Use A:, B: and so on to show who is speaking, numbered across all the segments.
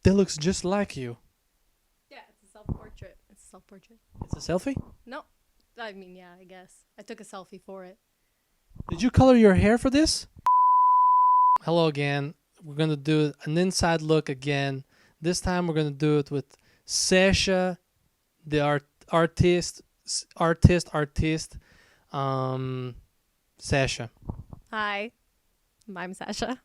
A: that looks just like you.
B: Yeah, it's a self-portrait. It's a self-portrait.
A: It's a selfie?
B: No. I mean, yeah, I guess. I took a selfie for it.
A: Did you color your hair for this? Hello again. We're going to do an inside look again. This time we're going to do it with Sasha, the artist. Sasha.
B: Hi, I'm Sasha.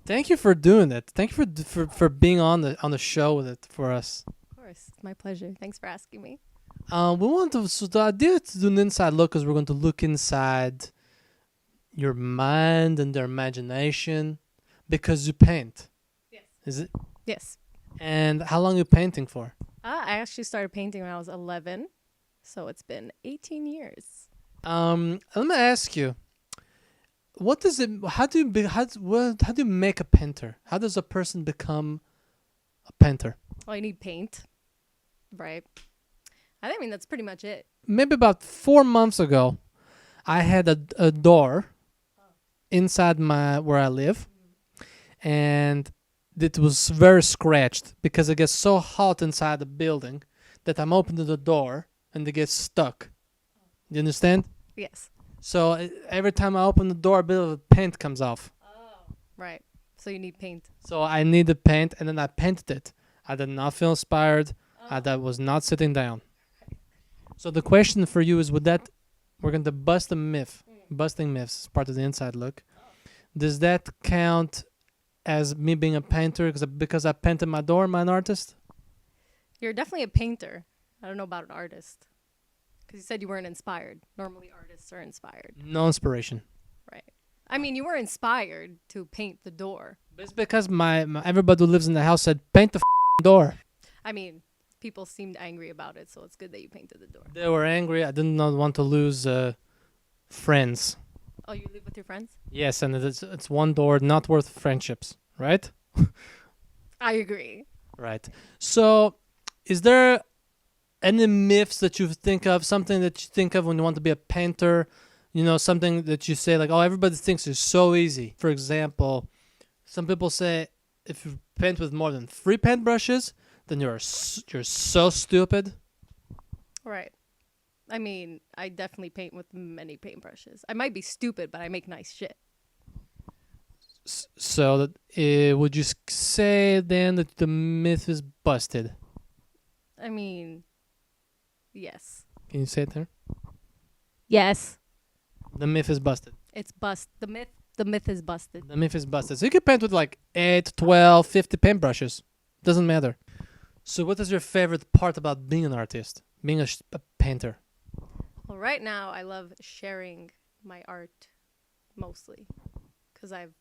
A: Thank you for doing it. Thank you for being on the show with it for us.
B: Of course, it's my pleasure. Thanks for asking me.
A: We want to. So the idea is to do an inside look is we're going to look inside your mind and their imagination because you paint.
B: Yes.
A: Is it?
B: Yes.
A: And how long you painting for?
B: I actually started painting when I was 11, so it's been 18 years.
A: Let me ask you. What does it? How do you how do you make a painter? How does a person become a painter?
B: Well, you need paint, right? I mean, that's pretty much it.
A: Maybe about 4 months ago, I had a door inside my where I live, and it was very scratched because it gets so hot inside the building that I'm opening the door and it gets stuck. You understand?
B: Yes.
A: So every time I open the door, a bit of paint comes off.
B: Right. So you need paint.
A: So I needed paint, and then I painted it. I did not feel inspired. I was not sitting down. So the question for you is: Would that we're going to bust a myth? Busting myths is part of the inside look. Does that count as me being a painter because I painted my door? Am I an artist?
B: You're definitely a painter. I don't know about an artist. Because you said you weren't inspired. Normally artists are inspired.
A: No inspiration.
B: Right. I mean, you were inspired to paint the door.
A: But it's because my everybody who lives in the house said paint the door.
B: I mean, people seemed angry about it, so it's good that you painted the door.
A: They were angry. I did not want to lose friends.
B: Oh, you live with your friends?
A: Yes, and it's one door, not worth friendships, right?
B: I agree.
A: Right. So, is there any myths that you think of, something that you think of when you want to be a painter? You know, something that you say like, oh, everybody thinks it's so easy. For example, some people say if you paint with more than 3 paintbrushes, then you're so stupid.
B: Right. I mean, I definitely paint with many paintbrushes. I might be stupid, but I make nice shit.
A: So, would you say then that the myth is busted?
B: I mean, yes.
A: Can you say it there?
B: Yes.
A: The myth is busted.
B: It's bust. The myth is busted.
A: The myth is busted. So you can paint with like 8, 12, 50 paintbrushes. Doesn't matter. So what is your favorite part about being an artist? Being a painter?
B: Well, right now I love sharing my art mostly because I've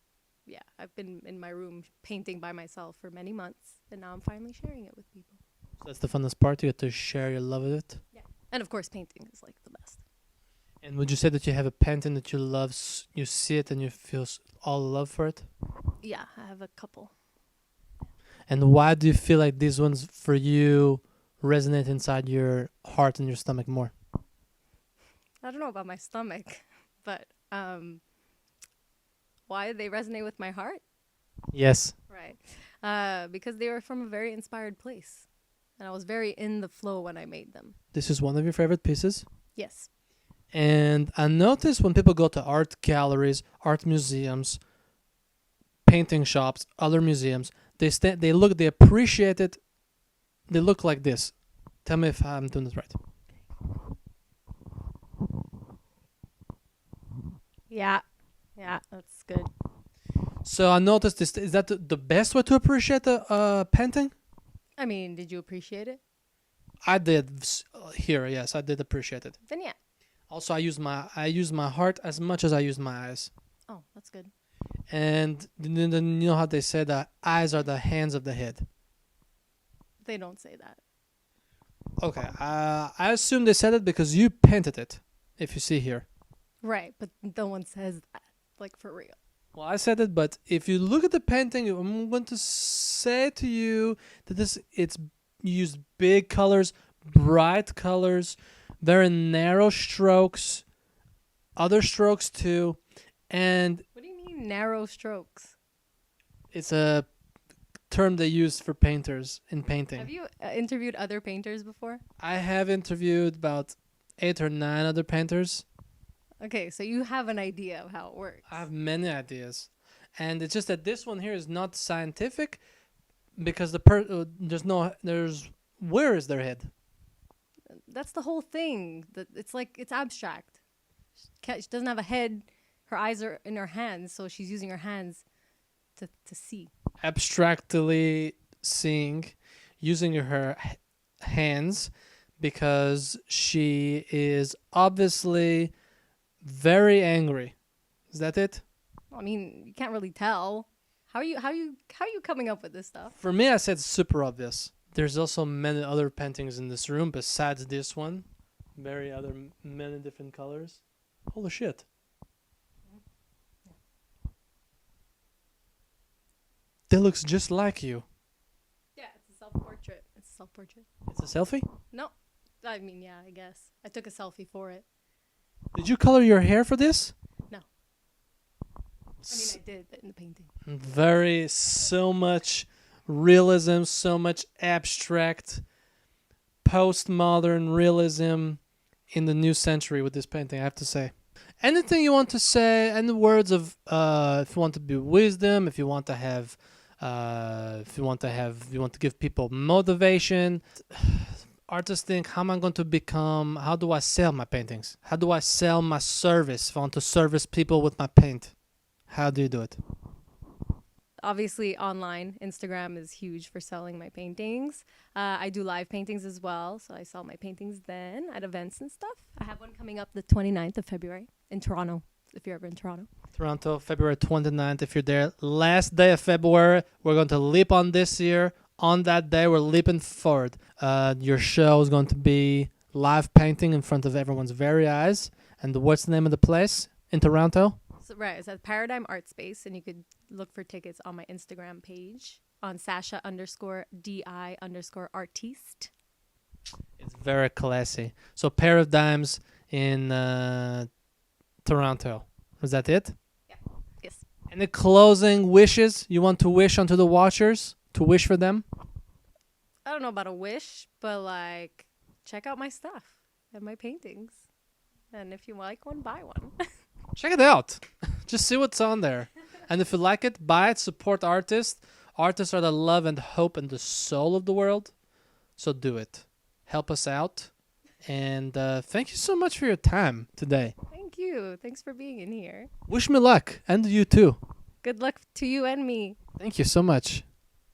B: been in my room painting by myself for many months, and now I'm finally sharing it with people.
A: So that's the funnest part. You get to share your love of it.
B: Yeah. And of course, painting is like the best.
A: And would you say that you have a painting that you love, you see it and you feel all love for it?
B: Yeah, I have a couple.
A: And why do you feel like these ones for you resonate inside your heart and your stomach more?
B: I don't know about my stomach, but why they resonate with my heart?
A: Yes.
B: Right. Because they were from a very inspired place. And I was very in the flow when I made them.
A: This is one of your favorite pieces.
B: Yes.
A: And I notice when people go to art galleries, art museums, painting shops, other museums, they appreciate it. They look like this. Tell me if I'm doing this right.
B: Yeah. Yeah, that's good.
A: So I noticed this. Is that the best way to appreciate a painting?
B: I mean, did you appreciate it?
A: I did here. Yes, I did appreciate it.
B: Then yeah.
A: Also, I use my heart as much as I use my eyes.
B: Oh, that's good.
A: And then you know how they say that eyes are the hands of the head.
B: They don't say that.
A: Okay, I assume they said it because you painted it. If you see here.
B: Right, but no one says that. Like, for real.
A: Well, I said it, but if you look at the painting, I'm going to say to you that it's used big colors, bright colors, very narrow strokes, other strokes too, and
B: What do you mean narrow strokes?
A: it's a term they use for painters in painting.
B: Have you interviewed other painters before?
A: I have interviewed about 8 or 9 other painters.
B: Okay, so you have an idea of how it works.
A: I have many ideas, and it's just that this one here is not scientific because there's where is their head?
B: That's the whole thing. It's abstract. She doesn't have a head. Her eyes are in her hands, so she's using her hands to see.
A: Abstractly seeing, using her hands, because she is obviously very angry. Is that it?
B: I mean, you can't really tell. How are you coming up with this stuff?
A: For me, I said super obvious. There's also many other paintings in this room besides this one. Many different colors. Holy shit. That looks just like you.
B: Yeah, it's a self-portrait.
A: It's a selfie?
B: No. I mean, yeah, I guess. I took a selfie for it.
A: Did you color your hair for this?
B: No. I mean, I did in the painting.
A: So much realism, so much abstract, postmodern realism in the new century with this painting, I have to say. Anything you want to say, any words of, if you want to be wisdom, if you want to have, you want to give people motivation. Artists think, how do I sell my paintings? How do I sell my service? If I want to service people with my paint, how do you do it?
B: Obviously, online, Instagram is huge for selling my paintings. I do live paintings as well, so I sell my paintings then at events and stuff. I have one coming up the 29th of February in Toronto, if you're ever in Toronto.
A: Toronto, February 29th, if you're there. Last day of February, we're going to leap on this year. On that day, we're leaping forward. Your show is going to be live painting in front of everyone's very eyes. And what's the name of the place in Toronto?
B: Right, it's at Paradigm Art Space, and you could look for tickets on my Instagram page on Sasha_DI_Arteest.
A: It's very classy. So Paradigms in Toronto. Was that it?
B: Yeah. Yes.
A: Any closing wishes you want to wish onto the watchers? To wish for them?
B: I don't know about a wish, but like, check out my stuff and my paintings. And if you like one, buy one.
A: Check it out. Just see what's on there. And if you like it, buy it. Support artists. Artists are the love and hope and the soul of the world. So do it. Help us out. And thank you so much for your time today.
B: Thank you. Thanks for being in here.
A: Wish me luck. And you too.
B: Good luck to you and me.
A: Thank you so much.